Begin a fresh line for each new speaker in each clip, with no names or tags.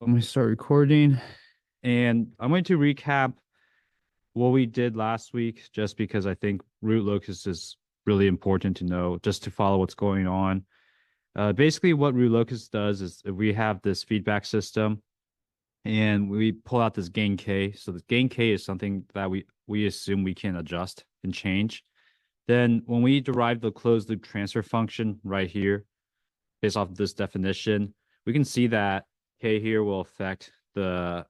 I'm going to start recording and I'm going to recap what we did last week just because I think root locus is really important to know just to follow what's going on. Basically, what root locus does is if we have this feedback system and we pull out this gain k. So the gain k is something that we assume we can adjust and change. Then when we derive the closed loop transfer function right here, based off of this definition, we can see that K here will affect the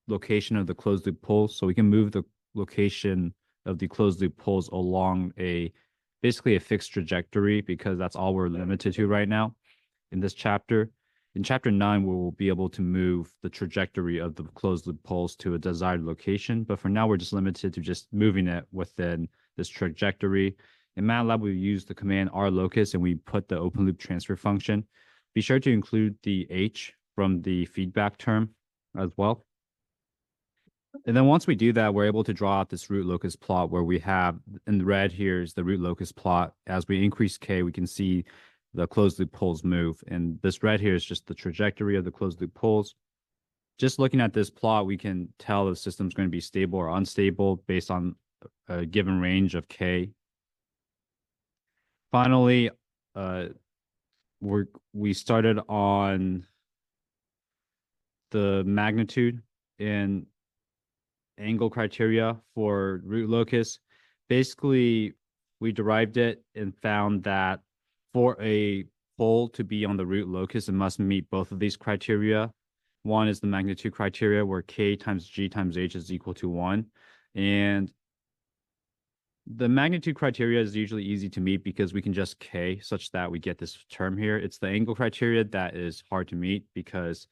location of the closed loop poles. So we can move the location of the closed loop poles along basically a fixed trajectory because that's all we're limited to right now in this chapter. In chapter 9, we will be able to move the trajectory of the closed loop poles to a desired location. But for now, we're just limited to just moving it within this trajectory. In MATLAB, we use the command rlocus and we put the open loop transfer function. Be sure to include the h from the feedback term as well. And then once we do that, we're able to draw out this root locus plot where we have in the red here is the root locus plot. As we increase k, we can see the closed loop poles move. And this red here is just the trajectory of the closed loop poles. Just looking at this plot, we can tell the system's going to be stable or unstable based on a given range of k. Finally, we started on the magnitude and angle criteria for root locus. Basically, we derived it and found that for a pole to be on the root locus, it must meet both of these criteria. One is the magnitude criteria where k times g times h is equal to 1. And the magnitude criteria is usually easy to meet because we can just k such that we get this term here. It's the angle criteria that is hard to meet because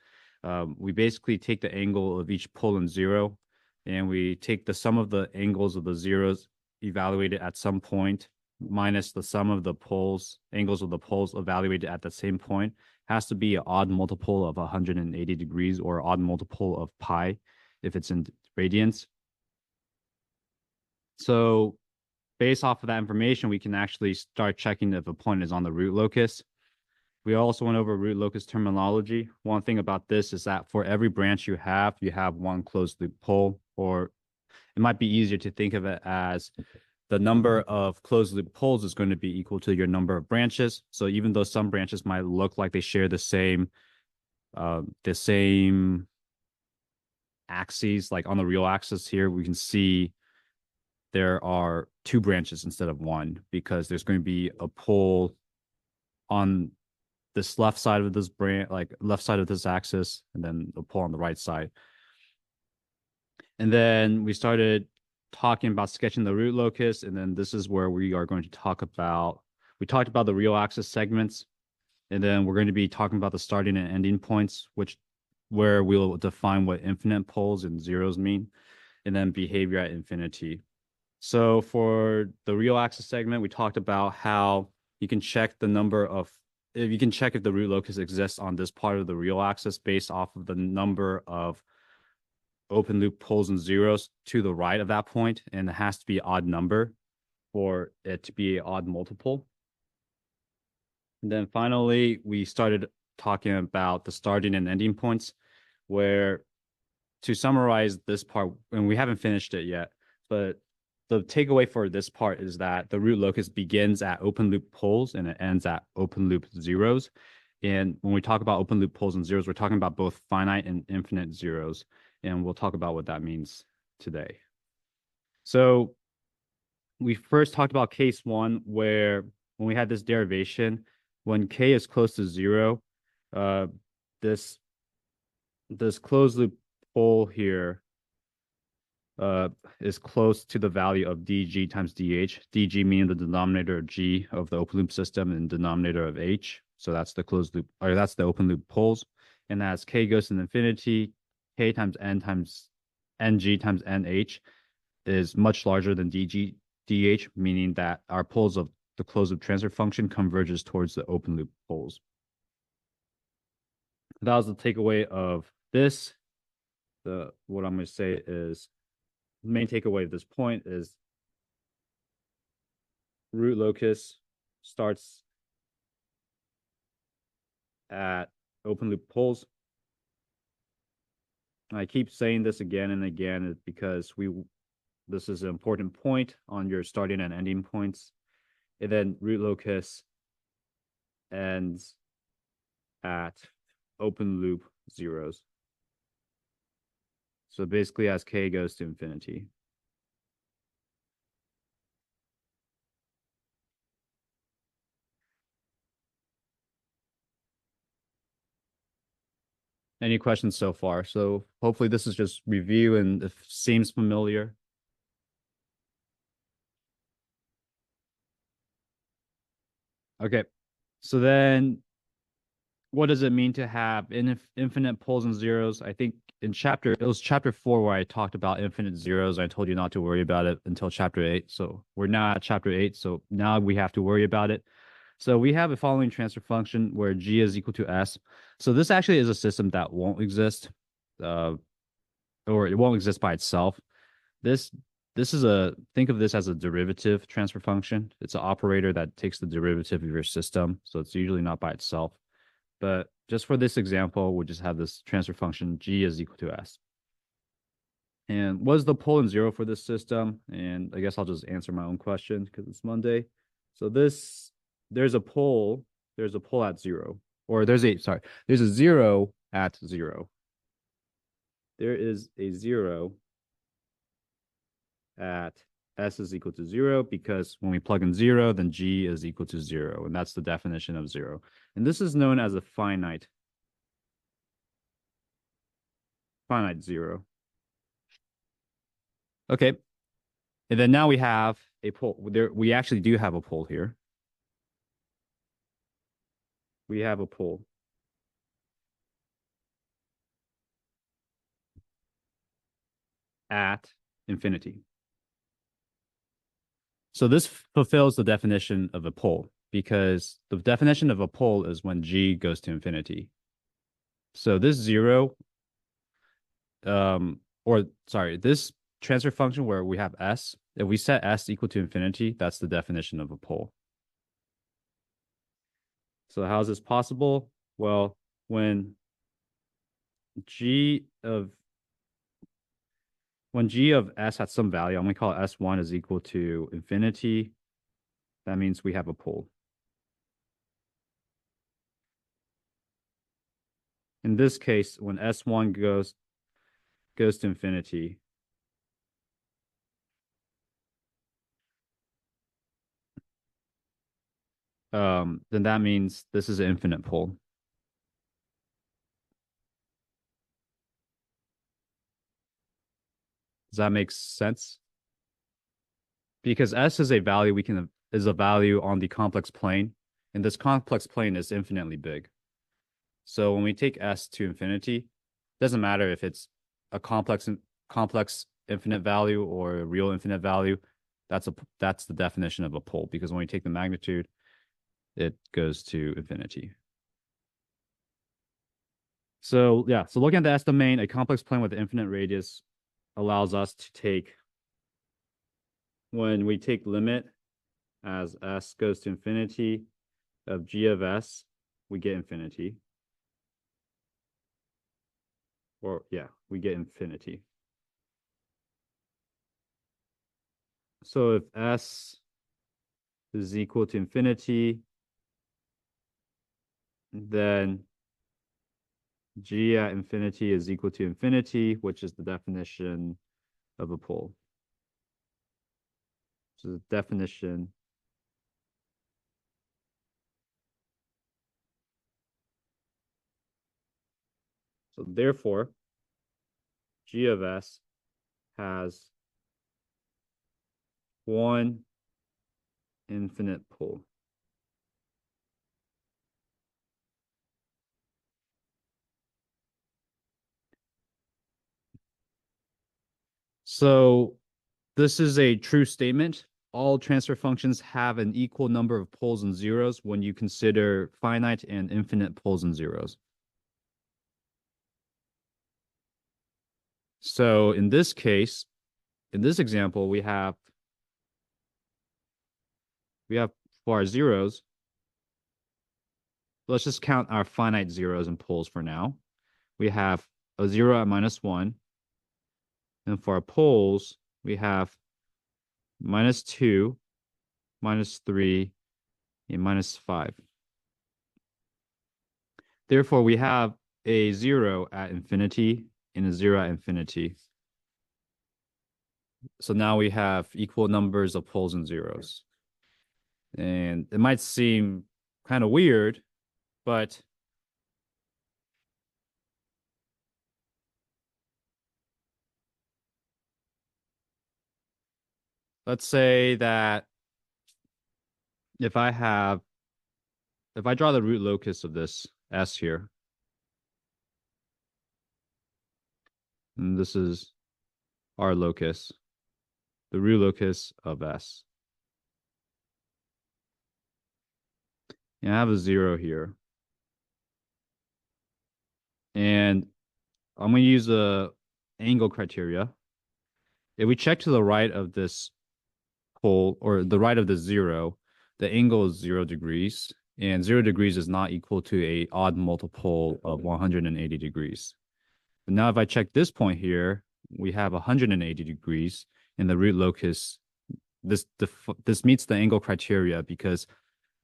we basically take the angle of each pole in 0 and we take the sum of the angles of the zeros evaluated at some point minus the sum of the angles of the poles evaluated at the same point. Has to be an odd multiple of 180 degrees or odd multiple of pi if it's in radians. So based off of that information, we can actually start checking if a point is on the root locus. We also went over root locus terminology. One thing about this is that for every branch you have one closed loop pole, or it might be easier to think of it as the number of closed loop poles is going to be equal to your number of branches. So even though some branches might look like they share the same axes, like on the real axis here, we can see there are 2 branches instead of 1 because there's going to be a pole on this left side of this branch, like left side of this axis, and then a pole on the right side. And then we started talking about sketching the root locus, and then this is where we are going to talk about, we talked about the real axis segments, and then we're going to be talking about the starting and ending points, where we'll define what infinite poles and zeros mean, and then behavior at infinity. So for the real axis segment, we talked about how you can check the number of, if you can check if the root locus exists on this part of the real axis based off of the number of open loop poles and zeros to the right of that point, and it has to be an odd number for it to be an odd multiple. And then finally, we started talking about the starting and ending points, where to summarize this part, and we haven't finished it yet, but the takeaway for this part is that the root locus begins at open loop poles and it ends at open loop zeros. And when we talk about open loop poles and zeros, we're talking about both finite and infinite zeros. And we'll talk about what that means today. So we first talked about case 1, where when we had this derivation, when k is close to 0, this closed loop pole here is close to the value of dg times dh. dg meaning the denominator of g of the open loop system and denominator of h. So that's the closed loop, or that's the open loop poles. And as k goes to infinity, k times n times ng times nh is much larger than dg dh, meaning that our poles of the closed loop transfer function converges towards the open loop poles. That was the takeaway of this. What I'm going to say is, the main takeaway of this point is root locus starts at open loop poles I keep saying this again and again because this is an important point on your starting and ending points. And then root locus ends at open loop zeros. So basically as k goes to infinity. Any questions so far? So hopefully this is just review and if seems familiar. Okay. So then what does it mean to have infinite poles and zeros? I think it was chapter 4 where I talked about infinite zeros. I told you not to worry about it until chapter 8. So we're now at chapter 8. So now we have to worry about it. So we have a following transfer function where g is equal to s. So this actually is a system that won't exist, uh, or it won't exist by itself. This this is think of this as a derivative transfer function. It's an operator that takes the derivative of your system. So it's usually not by itself. But just for this example, we'll just have this transfer function g is equal to s. And what is the pole and zero for this system? And I guess I'll just answer my own question because it's Monday. So there's a pole at zero, or there's a zero at zero. There is a zero at s is equal to zero because when we plug in zero, then g is equal to zero. And that's the definition of zero. And this is known as a finite zero. Okay. And then now we have a pole. We actually do have a pole here. We have a pole at infinity. So this fulfills the definition of a pole because the definition of a pole is when g goes to infinity. So this zero, this transfer function where we have s, if we set s equal to infinity, that's the definition of a pole. So how is this possible? Well, when g of s has some value, I'm going to call s1 is equal to infinity. That means we have a pole. In this case, when s1 goes to infinity, then that means this is an infinite pole. Does that make sense? Because s is a value is a value on the complex plane, and this complex plane is infinitely big. So when we take s to infinity, it doesn't matter if it's a complex infinite value or a real infinite value. That's the definition of a pole because when we take the magnitude, it goes to infinity. So yeah, so looking at the S domain, a complex plane with infinite radius allows us to take, when we take limit as s goes to infinity of g of s, we get infinity. Or yeah, we get infinity. So if s is equal to infinity, then g at infinity is equal to infinity, which is the definition of a pole. So the definition so therefore, g of s has one infinite pole. So this is a true statement. All transfer functions have an equal number of poles and zeros when you consider finite and infinite poles and zeros. So in this case, in this example, we have for our zeros, let's just count our finite zeros and poles for now. We have a 0 at -1. And for our poles, we have -2, -3, and -5. Therefore, we have a 0 at infinity and a 0 at infinity. So now we have equal numbers of poles and zeros. And it might seem kind of weird, but let's say that if I draw the root locus of this S here, and this is our locus, the root locus of S. And I have a 0 here. And I'm going to use the angle criteria. If we check to the right of this pole, or the right of the 0, the angle is 0 degrees. And 0 degrees is not equal to a odd multiple of 180 degrees. But now if I check this point here, we have 180 degrees in the root locus. This meets the angle criteria because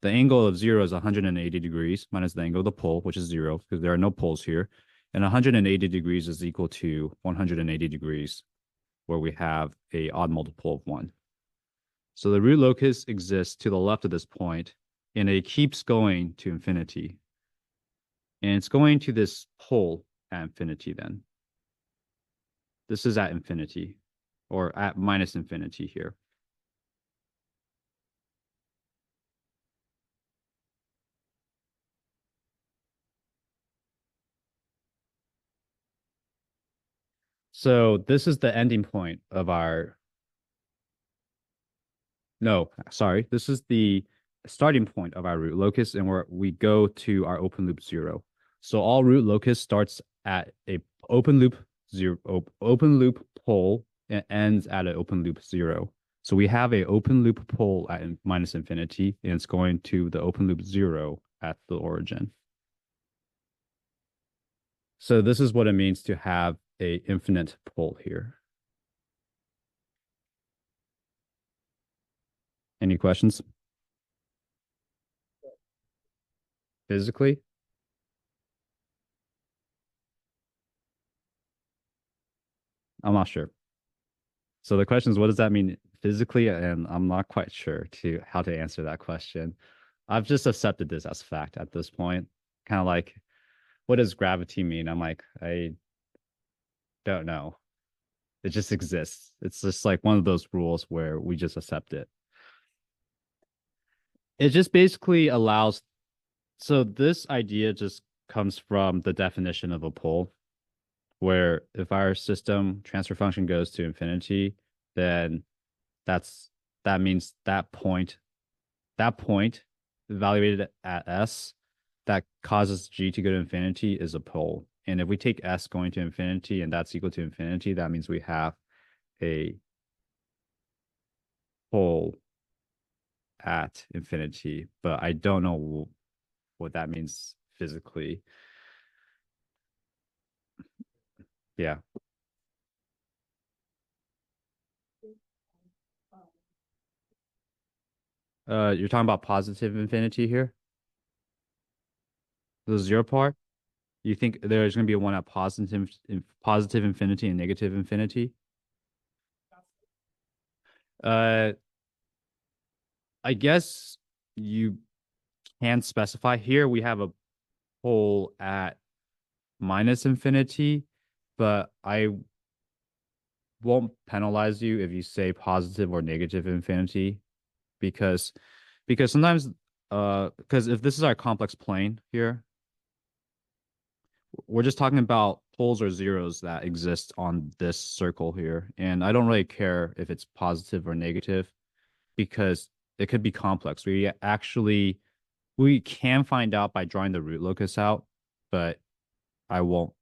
the angle of 0 is 180 degrees minus the angle of the pole, which is 0 because there are no poles here. And 180 degrees is equal to 180 degrees, where we have a odd multiple of 1. So the root locus exists to the left of this point, and it keeps going to infinity. And it's going to this pole at infinity then. This is at infinity, or at minus infinity here. So this is the ending point of our... No, sorry. This is the starting point of our root locus, and where we go to our open loop 0. So all root locus starts at a open loop 0, open loop pole, and ends at an open loop 0. So we have a open loop pole at minus infinity, and it's going to the open loop 0 at the origin. So this is what it means to have a infinite pole here. Any questions? Physically? I'm not sure. So the question is, what does that mean physically? And I'm not quite sure to how to answer that question. I've just accepted this as fact at this point. Kind of like, what does gravity mean? I'm like, I don't know. It just exists. It's just like one of those rules where we just accept it. It just basically allows, so this idea just comes from the definition of a pole, where if our system transfer function goes to infinity, then that means that point evaluated at S that causes G to go to infinity is a pole. And if we take S going to infinity and that's equal to infinity, that means we have a pole at infinity. But I don't know what that means physically. Yeah. You're talking about positive infinity here? The 0 part? You think there's going to be one at positive infinity and negative infinity? Uh, I guess you can specify here. We have a pole at minus infinity, but I won't penalize you if you say positive or negative infinity, because sometimes because if this is our complex plane here, we're just talking about poles or zeros that exist on this circle here. And I don't really care if it's positive or negative because it could be complex. We can find out by drawing the root locus out, but I won't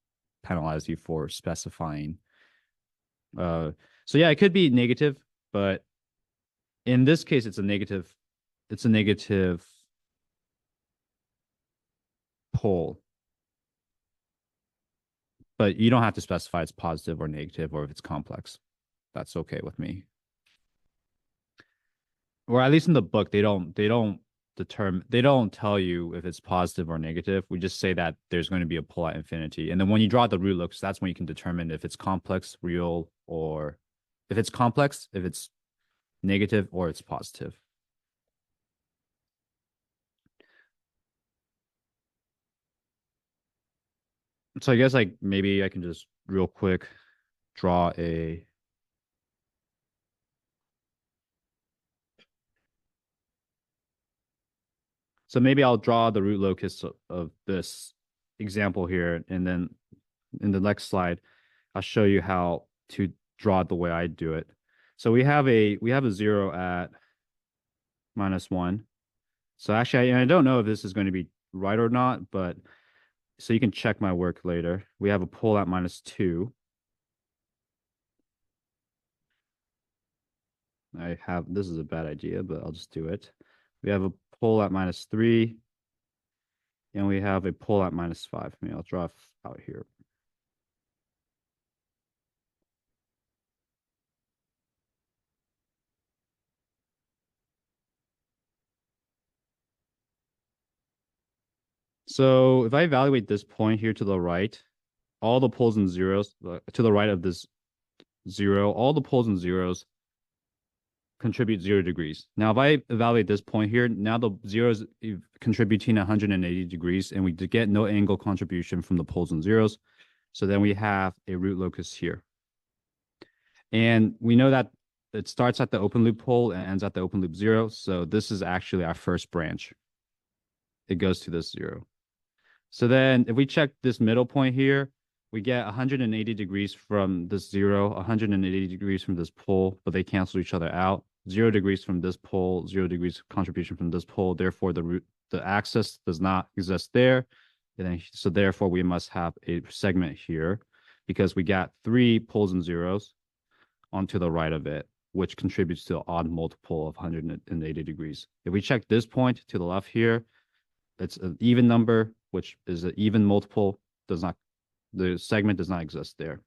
penalize you for specifying. So yeah, it could be negative, but in this case, it's a negative pole. But you don't have to specify it's positive or negative or if it's complex. That's okay with me. Or at least in the book, they don't tell you if it's positive or negative. We just say that there's going to be a pull at infinity. And then when you draw the root locus, that's when you can determine if it's complex, real, or if it's complex, if it's negative, or it's positive. So I guess like maybe I can just real quick draw a so maybe I'll draw the root locus of this example here, and then in the next slide, I'll show you how to draw it the way I do it. So we have a zero at -1. So actually, I don't know if this is going to be right or not, but so you can check my work later. We have a pole at -2. I have this is a bad idea, but I'll just do it. We have a pole at -3, and we have a pole at -5. Maybe I'll draw out here. So if I evaluate this point here to the right, all the poles and zeros to the right of this zero, all the poles and zeros contribute 0 degrees. Now, if I evaluate this point here, now the zeros contributing 180 degrees, and we get no angle contribution from the poles and zeros. So then we have a root locus here. And we know that it starts at the open loop pole and ends at the open loop zero. So this is actually our first branch. It goes to this zero. So then if we check this middle point here, we get 180 degrees from this zero, 180 degrees from this pole, but they cancel each other out. 0 degrees from this pole, 0 degrees contribution from this pole. Therefore, the axis does not exist there. And then, so therefore, we must have a segment here because we got 3 poles and zeros onto the right of it, which contributes to an odd multiple of 180 degrees. If we check this point to the left here, it's an even number, which is an even multiple, the segment does not exist there.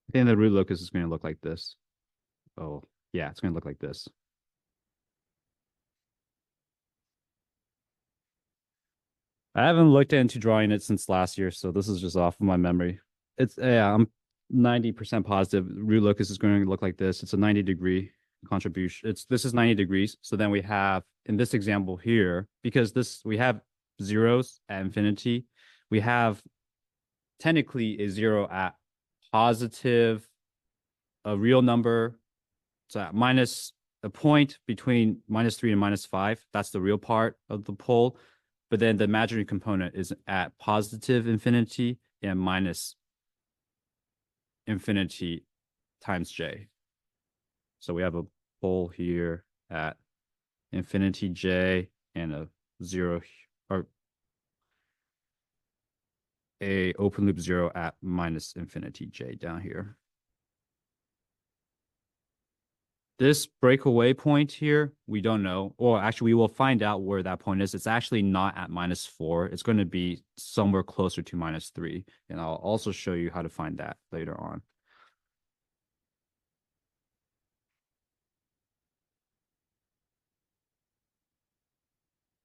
I think the root locus is going to look like this. Oh, yeah, it's going to look like this. I haven't looked into drawing it since last year, so this is just off of my memory. Yeah, I'm 90% positive root locus is going to look like this. It's a 90-degree contribution. This is 90 degrees. So then we have in this example here, because we have zeros at infinity, we have technically a zero at positive, a real number. So at minus a point between -3 and -5. That's the real part of the pole. But then the imaginary component is at positive infinity and minus infinity times j. So we have a pole here at infinity j and a zero or a open loop zero at minus infinity j down here. This breakaway point here, we don't know. Or actually, we will find out where that point is. It's actually not at -4. It's going to be somewhere closer to -3. And I'll also show you how to find that later on.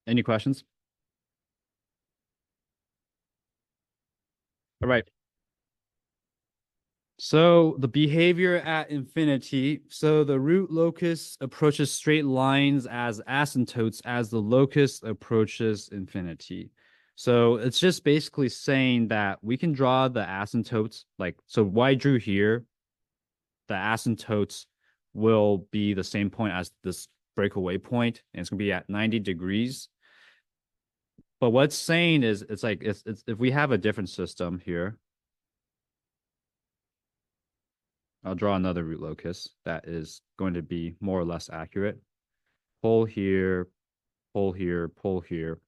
Any questions? All right. So the behavior at infinity. So the root locus approaches straight lines as asymptotes as the locus approaches infinity. So it's just basically saying that we can draw the asymptotes like so what I drew here, the asymptotes will be the same point as this breakaway point, and it's gonna be at 90 degrees. But what's saying is it's like it's if we have a different system here, I'll draw another root locus that is going to be more or less accurate. Pole here, pole here, pole here.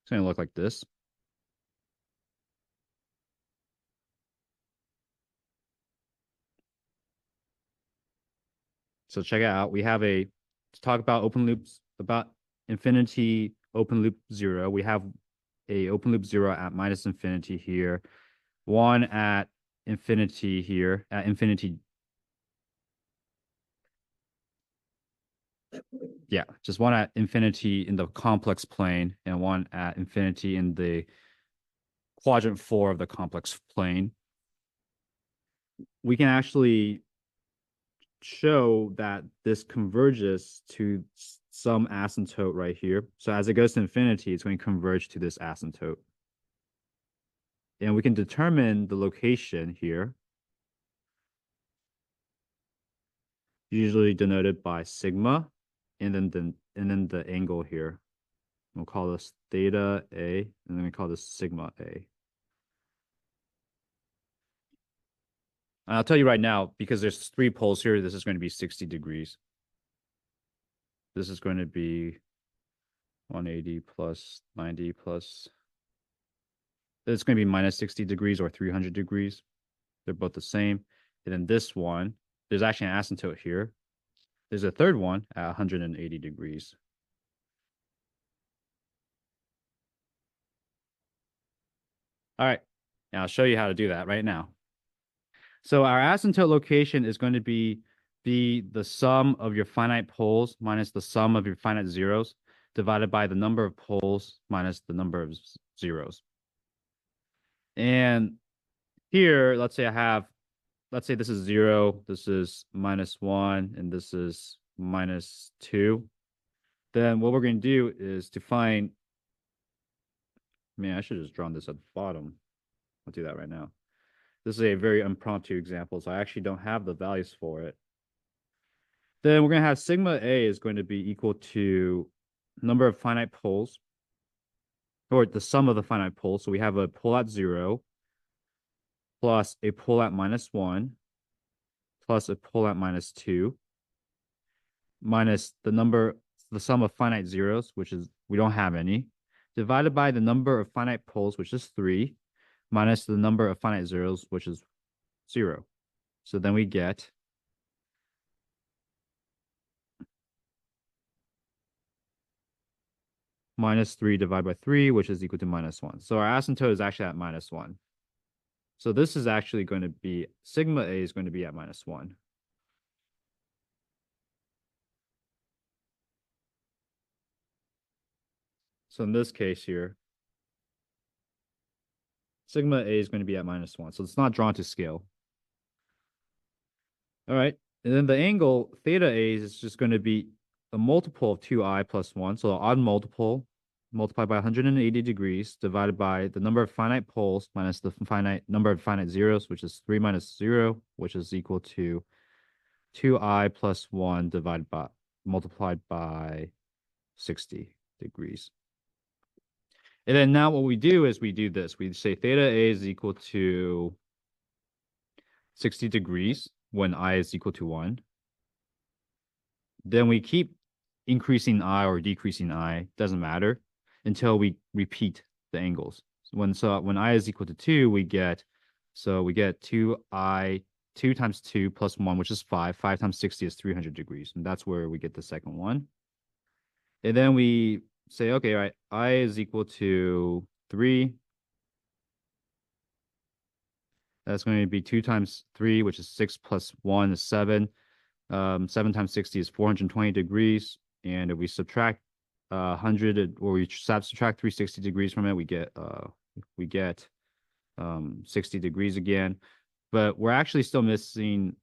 It's going to look like this. So check it out. We have to talk about open loops, about infinity open loop 0. We have a open loop 0 at minus infinity here, 1 at infinity here, at infinity. Yeah, just 1 at infinity in the complex plane and 1 at infinity in the quadrant 4 of the complex plane. We can actually show that this converges to some asymptote right here. So as it goes to infinity, it's going to converge to this asymptote. And we can determine the location here, usually denoted by sigma, and then the angle here. We'll call this theta A, and then we call this sigma A. And I'll tell you right now, because there's 3 poles here, this is going to be 60 degrees. This is going to be 180 plus 90 plus. It's going to be minus 60 degrees or 300 degrees. They're both the same. And then this one, there's actually an asymptote here. There's a third one at 180 degrees. All right. Now I'll show you how to do that right now. So our asymptote location is going to be the sum of your finite poles minus the sum of your finite zeros divided by the number of poles minus the number of zeros. And here, let's say this is 0, this is -1, and this is -2. Then what we're going to do is to find, man, I should have just drawn this at the bottom. I'll do that right now. This is a very impromptu example, so I actually don't have the values for it. Then we're going to have sigma A is going to be equal to number of finite poles, or the sum of the finite poles. So we have a pole at 0 plus a pole at -1 plus a pole at -2 minus the sum of finite zeros, which is we don't have any, divided by the number of finite poles, which is 3, minus the number of finite zeros, which is 0. So then we get -3 divided by 3, which is equal to -1. So our asymptote is actually at -1. So this is actually going to be, sigma A is going to be at -1. So in this case here, sigma A is going to be at -1. So it's not drawn to scale. All right. And then the angle theta A is just going to be a multiple of 2i plus 1. So odd multiple multiplied by 180 degrees divided by the number of finite poles minus the finite number of finite zeros, which is 3 minus 0, which is equal to 2i plus 1 divided by multiplied by 60 degrees. And then now what we do is we do this. We say theta A is equal to 60 degrees when I is equal to 1. Then we keep increasing I or decreasing I, doesn't matter, until we repeat the angles. So when I is equal to 2, we get 2i, 2 times 2 plus 1, which is 5. 5 times 60 is 300 degrees. And that's where we get the second one. And then we say, okay, right, I is equal to 3. That's going to be 2 times 3, which is 6 plus 1 is 7. 7 times 60 is 420 degrees. And if we subtract 100, or we subtract 360 degrees from it, we get 60 degrees again. But we're actually still missing.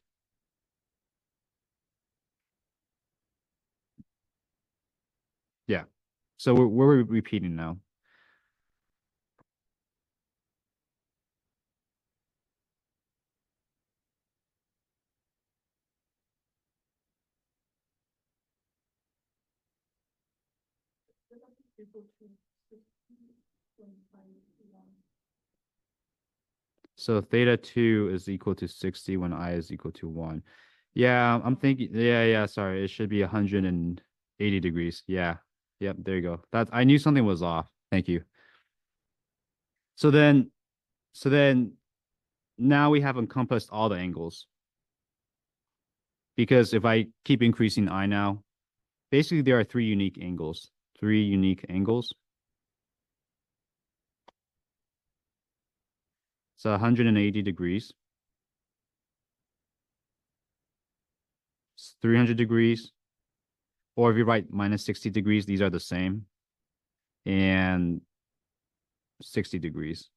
Yeah. So we're repeating now. So theta 2 is equal to 60 when I is equal to 1. Yeah, I'm thinking, yeah, sorry. It should be 180 degrees. Yeah. Yep, there you go. I knew something was off. Thank you. So then now we have encompassed all the angles. because if I keep increasing I now, basically there are three unique angles. Three unique angles. So 180 degrees. 300 degrees. Or if you write minus 60 degrees, these are the same. And 60 degrees.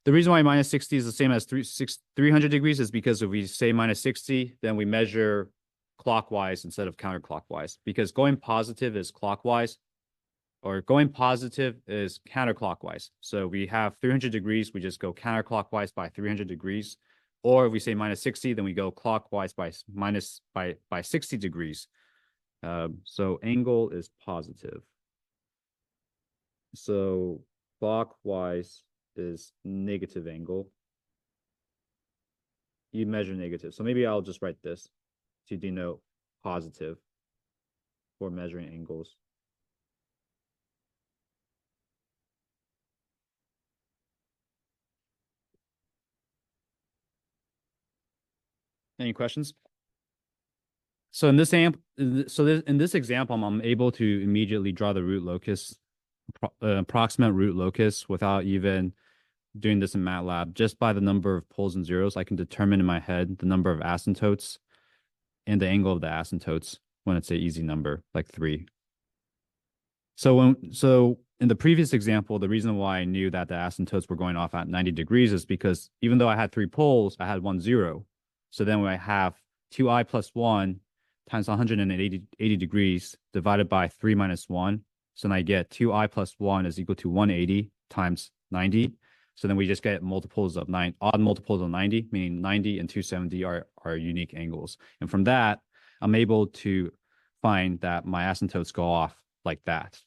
The reason why minus 60 is the same as 300 degrees is because if we say minus 60, then we measure clockwise instead of counterclockwise. Because going positive is clockwise, or going positive is counterclockwise. So we have 300 degrees, we just go counterclockwise by 300 degrees. Or if we say minus 60, then we go clockwise by 60 degrees. So angle is positive. So clockwise is negative angle. You measure negative. So maybe I'll just write this to denote positive for measuring angles. Any questions? So in this example, I'm able to immediately draw the root locus, approximate root locus without even doing this in MATLAB. Just by the number of poles and zeros, I can determine in my head the number of asymptotes and the angle of the asymptotes when it's an easy number, like 3. So in the previous example, the reason why I knew that the asymptotes were going off at 90 degrees is because even though I had 3 poles, I had 1 0. So then when I have 2i plus 1 times 180 degrees divided by 3 minus 1. So then I get 2i plus 1 is equal to 180 times 90. So then we just get multiples of 9, odd multiples of 90, meaning 90 and 270 are unique angles. And from that, I'm able to find that my asymptotes go off like that.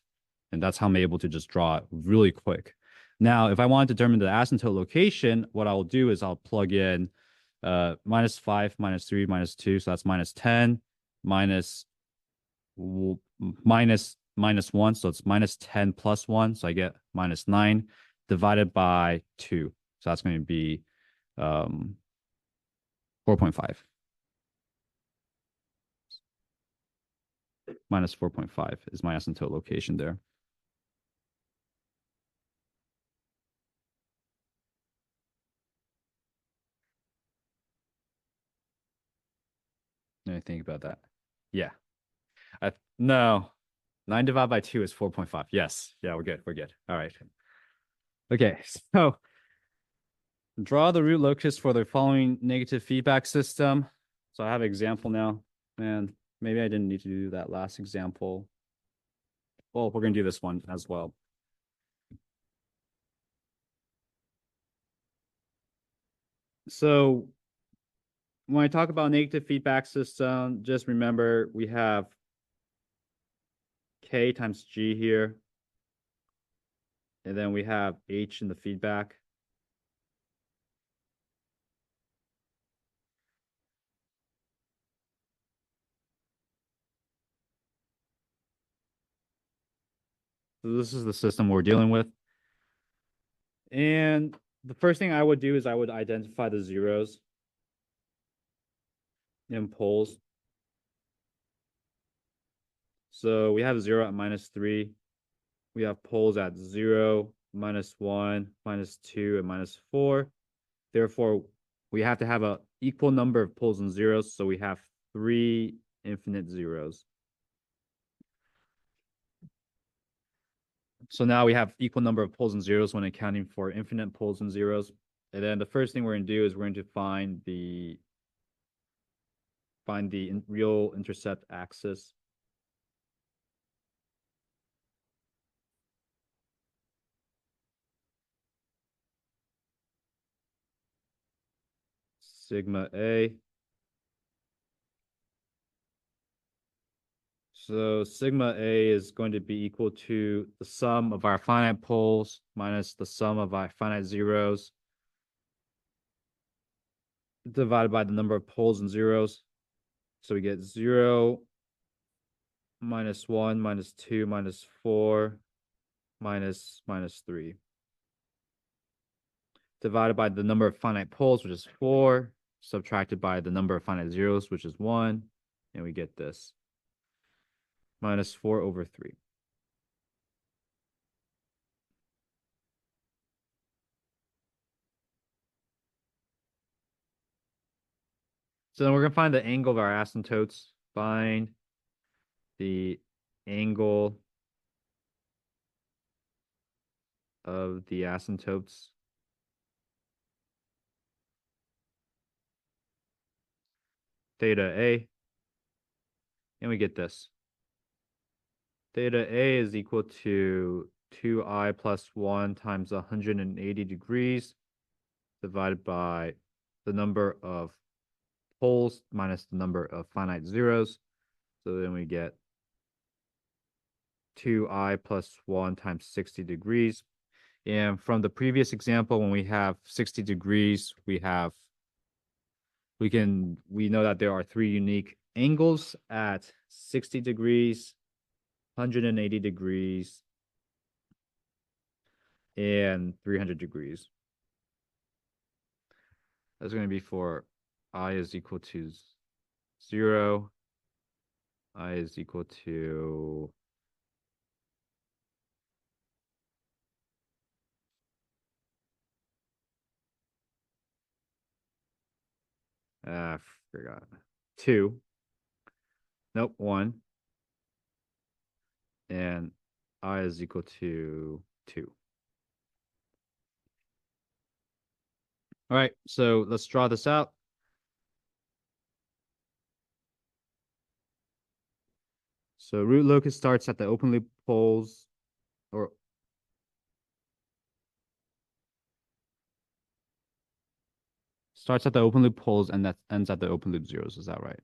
And that's how I'm able to just draw it really quick. Now, if I want to determine the asymptote location, what I'll do is I'll plug in minus 5, minus 3, minus 2. So that's minus 10, minus 1. So it's minus 10 plus 1. So I get minus 9 divided by 2. So that's going to be 4.5. Minus 4.5 is my asymptote location there. Let me think about that. Yeah. No. 9 divided by 2 is 4.5. Yes. Yeah, we're good. We're good. All right. Okay. So draw the root locus for the following negative feedback system. So I have an example now. And maybe I didn't need to do that last example. Well, we're going to do this one as well. So when I talk about negative feedback system, just remember we have K times G here. And then we have H in the feedback. So this is the system we're dealing with. And the first thing I would do is I would identify the zeros in poles. So we have 0 at minus 3. We have poles at 0, minus 1, minus 2, and minus 4. Therefore, we have to have an equal number of poles and zeros. So we have 3 infinite zeros. So now we have equal number of poles and zeros when accounting for infinite poles and zeros. And then the first thing we're going to do is we're going to find the real intercept axis. Sigma A. So sigma A is going to be equal to the sum of our finite poles minus the sum of our finite zeros divided by the number of poles and zeros. So we get 0, minus 1, minus 2, minus 4, minus 3. Divided by the number of finite poles, which is 4. subtracted by the number of finite zeros, which is 1, and we get this. Minus 4/3. So then we're going to find the angle of our asymptotes. Find the angle of the asymptotes. Theta A. And we get this. Theta A is equal to 2I plus 1 times 180 degrees divided by the number of poles minus the number of finite zeros. So then we get 2I plus 1 times 60 degrees. And from the previous example, when we have 60 degrees, we know that there are 3 unique angles at 60 degrees, 180 degrees, and 300 degrees. That's going to be for I is equal to 0. I is equal to forgot. 2. Nope, 1. And I is equal to 2. All right, so let's draw this out. So root locus starts at the open loop poles, or starts at the open loop poles and that ends at the open loop zeros. Is that right?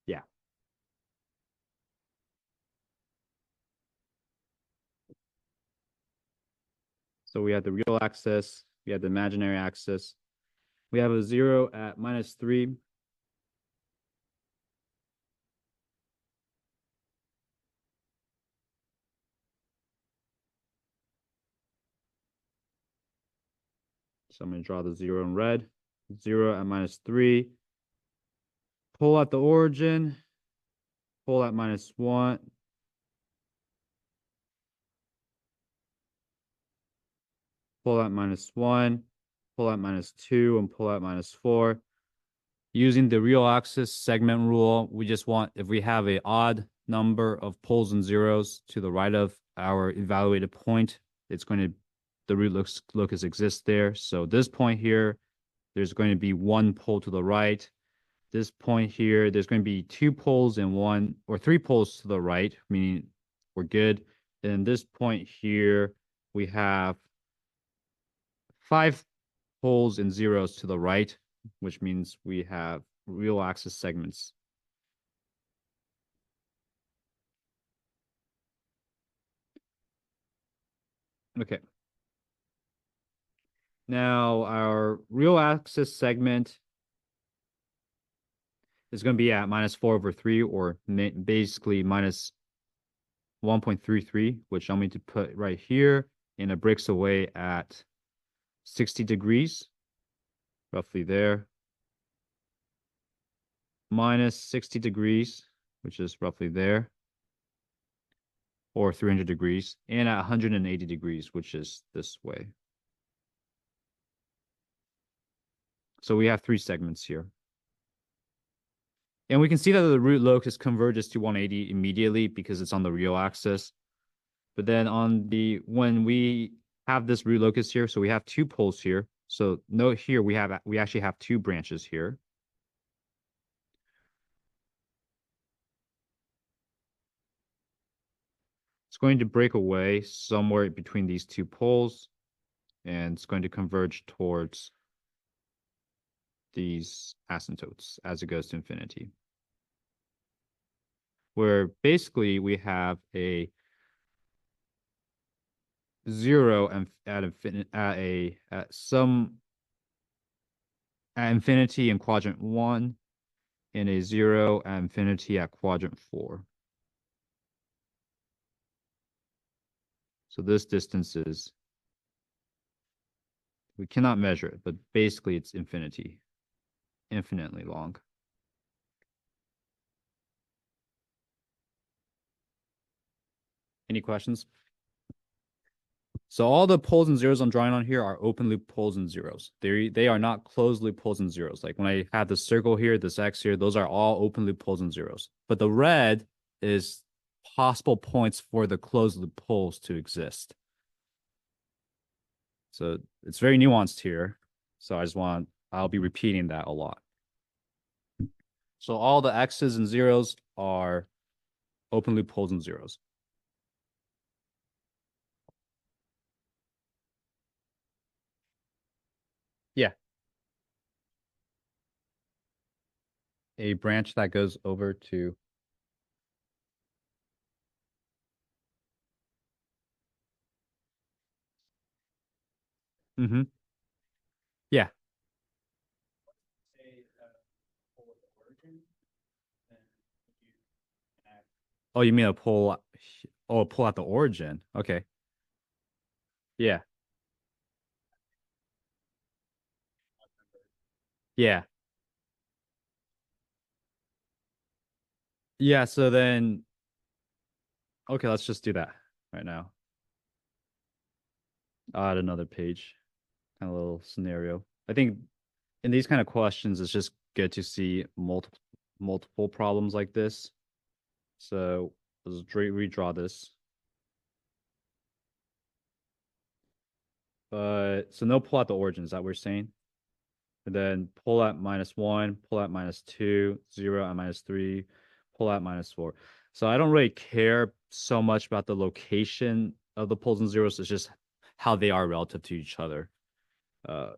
Yeah. So we have the real axis, we have the imaginary axis. We have a 0 at -3. So I'm going to draw the 0 in red. 0 at -3. Pull at the origin. Pull at -1. Pull at -1. Pull at -2. And pull at -4. Using the real axis segment rule, we just want, if we have an odd number of poles and zeros to the right of our evaluated point, it's going to, the root locus exists there. So this point here, there's going to be 1 pole to the right. This point here, there's going to be 2 poles and 1 or 3 poles to the right, meaning we're good. And this point here, we have 5 poles and zeros to the right, which means we have real axis segments. Okay. Now our real axis segment is going to be at -4/3, or basically minus 1.33, which I'm going to put right here, and it breaks away at 60 degrees, roughly there. Minus 60 degrees, which is roughly there, or 300 degrees, and at 180 degrees, which is this way. So we have 3 segments here. And we can see that the root locus converges to 180 immediately because it's on the real axis. But then when we have this root locus here, so we have 2 poles here. So note here we actually have 2 branches here. It's going to break away somewhere between these 2 poles, and it's going to converge towards these asymptotes as it goes to infinity. Where basically we have a 0 at infinity in quadrant 1, and a 0 at infinity at quadrant 4. So this distance is We cannot measure it, but basically it's infinitely long. Any questions? So all the poles and zeros I'm drawing on here are open loop poles and zeros. They are not closed loop poles and zeros. Like when I have the circle here, this X here, those are all open loop poles and zeros. But the red is possible points for the closed loop poles to exist. So it's very nuanced here. So I'll be repeating that a lot. So all the X's and zeros are open loop poles and zeros. Yeah. A branch that goes over to Yeah. Oh, you mean a pole? Oh, a pole at the origin. Okay. Yeah. Yeah. Yeah. So then, okay, let's just do that right now. I'll add another page, kind of little scenario. I think in these kind of questions, it's just good to see multiple problems like this. So let's redraw this. But so no pull at the origin, is that what we're saying? And then pull at -1, pull at -2, 0 at -3, pull at -4. So I don't really care so much about the location of the poles and zeros. It's just how they are relative to each other. Uh,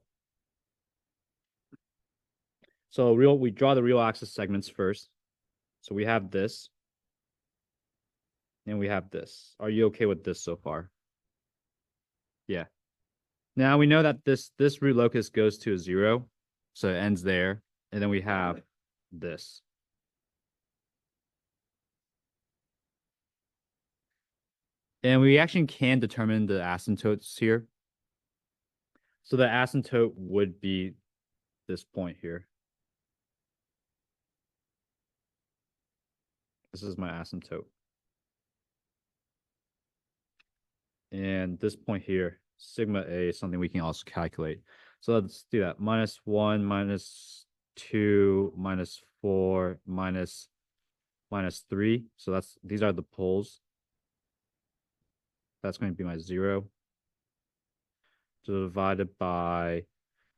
so we draw the real axis segments first. So we have this, and we have this. Are you okay with this so far? Yeah. Now we know that this root locus goes to a 0, so it ends there, and then we have this. And we actually can determine the asymptotes here. So the asymptote would be this point here. This is my asymptote. And this point here, sigma A, is something we can also calculate. So let's do that. -1, -2, -4, -3. So these are the poles. That's going to be my 0. So divided by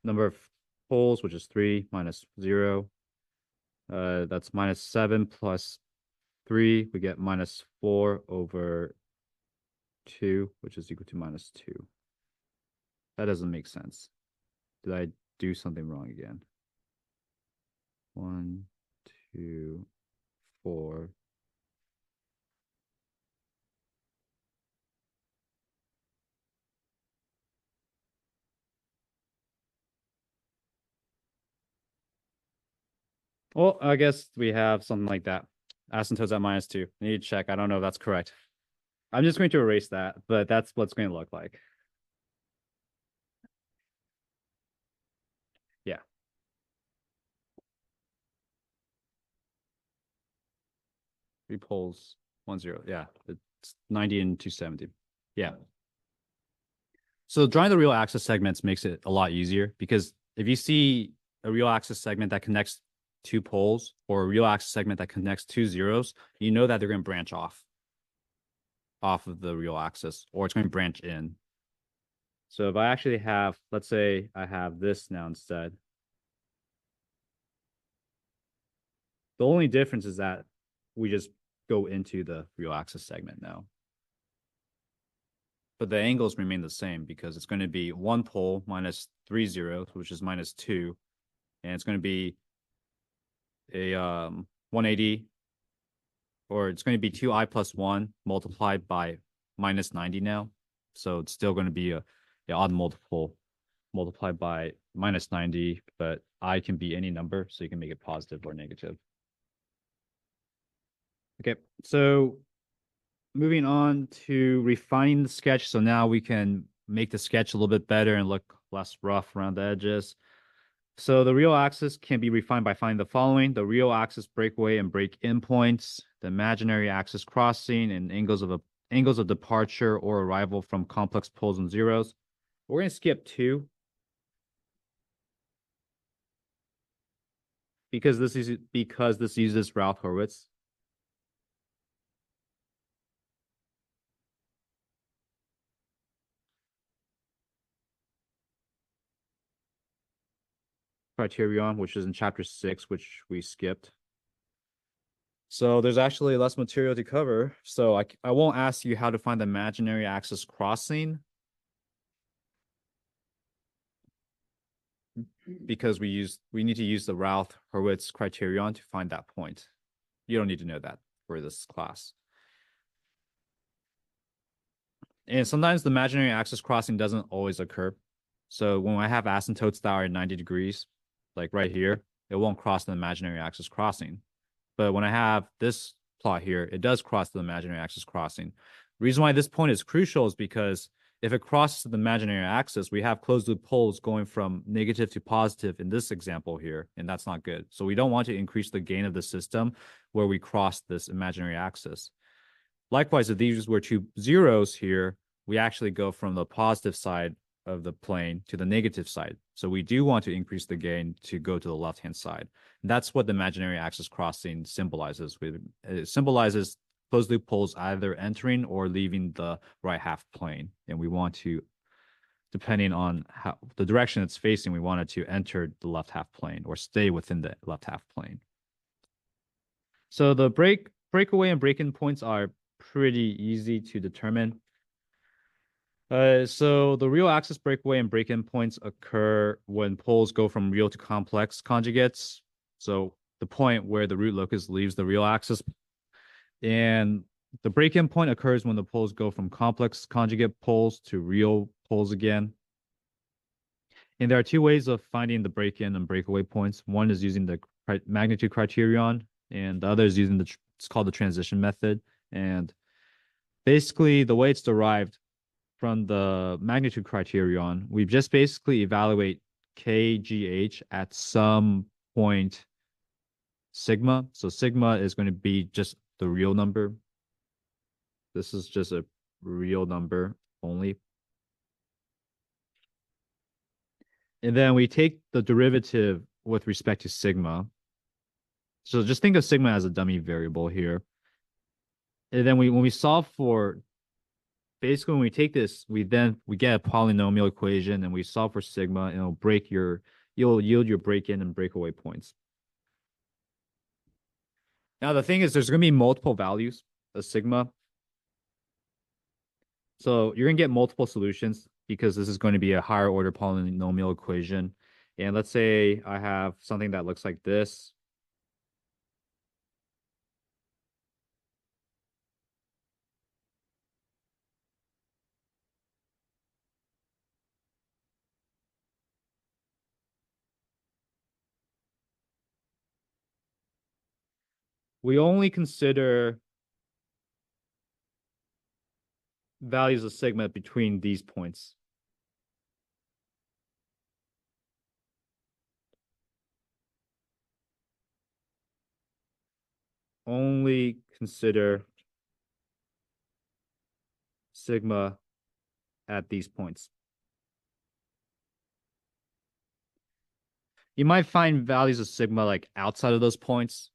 number of poles, which is 3 minus 0. That's -7 plus 3. We get -4 over 2, which is equal to -2. That doesn't make sense. Did I do something wrong again? 1, 2, 4. Well, I guess we have something like that. Asymptotes at -2. I need to check. I don't know if that's correct. I'm just going to erase that, but that's what's going to look like. Yeah. Three poles, 1, 0. Yeah. It's 90 and 270. Yeah. So drawing the real axis segments makes it a lot easier because if you see a real axis segment that connects two poles or a real axis segment that connects two zeros, you know that they're going to branch off of the real axis, or it's going to branch in. So if I actually have, let's say I have this now instead. The only difference is that we just go into the real axis segment now. But the angles remain the same because it's going to be one pole minus 3 zeros, which is -2. And it's going to be a 180, or it's going to be 2i plus 1 multiplied by -90 now. So it's still going to be a odd multiple multiplied by -90, but I can be any number, so you can make it positive or negative. Okay, so moving on to refining the sketch. So now we can make the sketch a little bit better and look less rough around the edges. So the real axis can be refined by finding the following: the real axis breakaway and break-in points, the imaginary axis crossing, and angles of departure or arrival from complex poles and zeros. We're going to skip 2 because this uses Routh-Hurwitz. Criterion, which is in chapter 6, which we skipped. So there's actually less material to cover. So I won't ask you how to find the imaginary axis crossing because we need to use the Routh-Hurwitz criterion to find that point. You don't need to know that for this class. And sometimes the imaginary axis crossing doesn't always occur. So when I have asymptotes that are 90 degrees, like right here, it won't cross the imaginary axis crossing. But when I have this plot here, it does cross the imaginary axis crossing. The reason why this point is crucial is because if it crosses the imaginary axis, we have closed loop poles going from negative to positive in this example here, and that's not good. So we don't want to increase the gain of the system where we cross this imaginary axis. Likewise, if these were 2 zeros here, we actually go from the positive side of the plane to the negative side. So we do want to increase the gain to go to the left-hand side. And that's what the imaginary axis crossing symbolizes. It symbolizes closed loop poles either entering or leaving the right half plane. And we want to, depending on how the direction it's facing, we want it to enter the left half plane or stay within the left half plane. So the breakaway and break-in points are pretty easy to determine. So the real axis breakaway and break-in points occur when poles go from real to complex conjugates. So the point where the root locus leaves the real axis. And the break-in point occurs when the poles go from complex conjugate poles to real poles again. And there are 2 ways of finding the break-in and breakaway points. One is using the magnitude criterion, and the other is using it's called the transition method. And basically, the way it's derived from the magnitude criterion, we just basically evaluate KGH at some point sigma. So sigma is going to be just the real number. This is just a real number only. And then we take the derivative with respect to sigma. So just think of sigma as a dummy variable here. And then when we solve for, basically when we take this, we get a polynomial equation and we solve for sigma, and you'll yield your break-in and breakaway points. Now the thing is, there's going to be multiple values of sigma. So you're going to get multiple solutions because this is going to be a higher order polynomial equation. And let's say I have something that looks like this. We only consider values of sigma between these points. Only consider sigma at these points. You might find values of sigma like outside of those points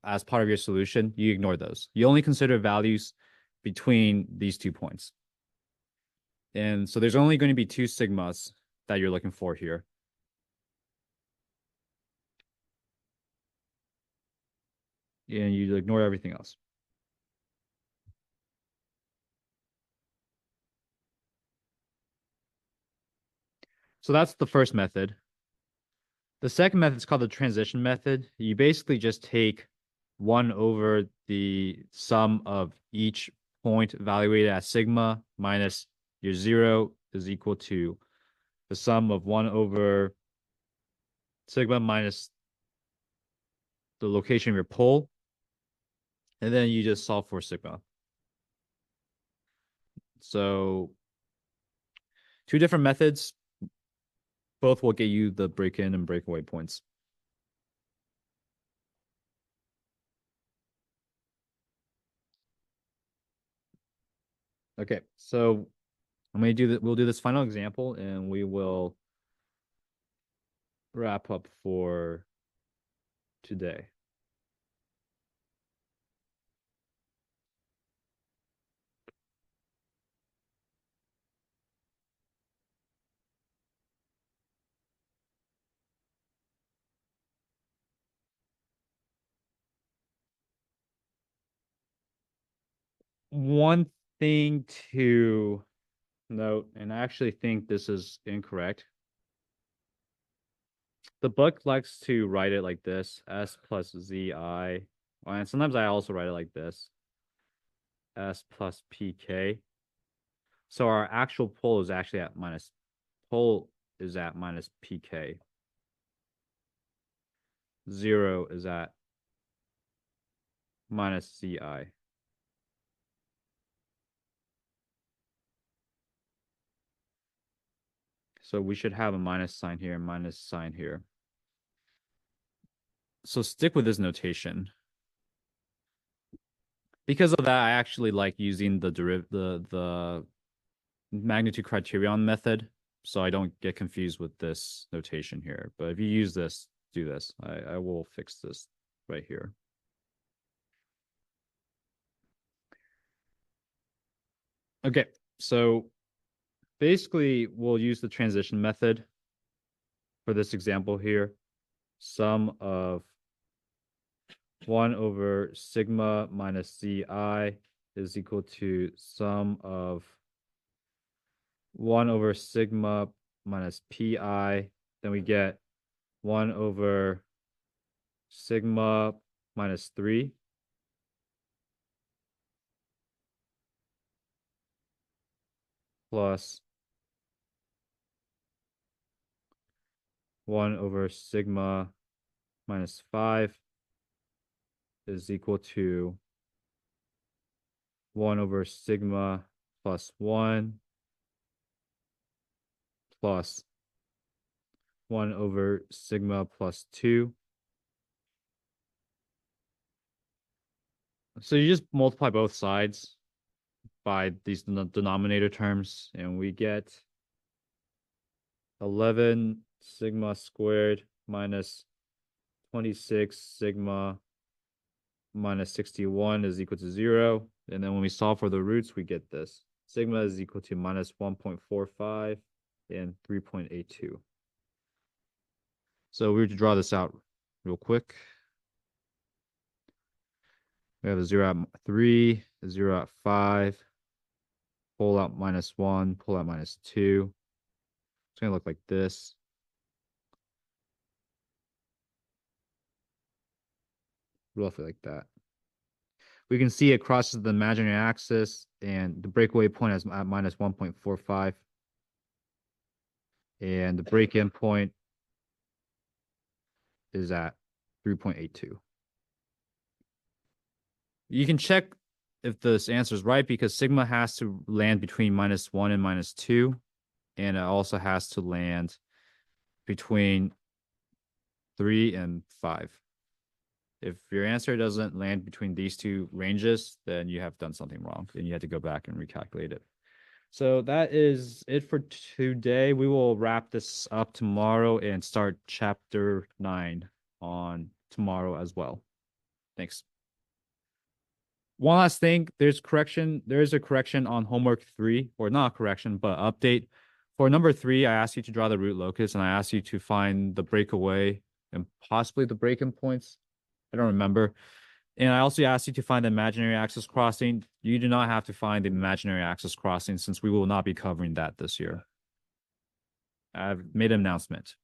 as part of your solution. You ignore those. You only consider values between these 2 points. And so there's only going to be 2 sigmas that you're looking for here. And you ignore everything else. So that's the first method. The second method is called the transition method. You basically just take 1 over the sum of each point evaluated as sigma minus your 0 is equal to the sum of 1 over sigma minus the location of your pole. And then you just solve for sigma. So 2 different methods. Both will get you the break-in and breakaway points. Okay, so I'm gonna do that. We'll do this final example, and we will wrap up for today. One thing to note, and I actually think this is incorrect. The book likes to write it like this, S plus ZI. And sometimes I also write it like this, S plus PK. So our actual pole is actually at minus PK. 0 is at minus CI. So we should have a minus sign here, minus sign here. So stick with this notation. Because of that, I actually like using the magnitude criterion method, so I don't get confused with this notation here. But if you use this, do this. I will fix this right here. Okay, so basically we'll use the transition method for this example here. Sum of 1 over sigma minus CI is equal to sum of 1 over sigma minus PI. Then we get 1 over sigma minus 3 plus 1 over sigma minus 5 is equal to 1 over sigma plus 1 plus 1 over sigma plus 2. So you just multiply both sides by these denominator terms, and we get 11 sigma squared minus 26 sigma minus 61 is equal to 0. And then when we solve for the roots, we get this. Sigma is equal to minus 1.45 and 3.82. So we have to draw this out real quick. We have a 0 at 3, a 0 at 5, pull out minus 1, pull out minus 2. It's going to look like this. Roughly like that. We can see it crosses the imaginary axis, and the breakaway point is at minus 1.45. And the break-in point is at 3.82. You can check if this answer is right because sigma has to land between minus 1 and minus 2. And it also has to land between 3 and 5. If your answer doesn't land between these two ranges, then you have done something wrong and you have to go back and recalculate it. So that is it for today. We will wrap this up tomorrow and start chapter 9 on tomorrow as well. Thanks. One last thing, there is a correction on homework 3, or not a correction, but update. For number 3, I asked you to draw the root locus and I asked you to find the breakaway and possibly the break-in points. I don't remember. And I also asked you to find the imaginary axis crossing. You do not have to find the imaginary axis crossing since we will not be covering that this year. I've made an announcement.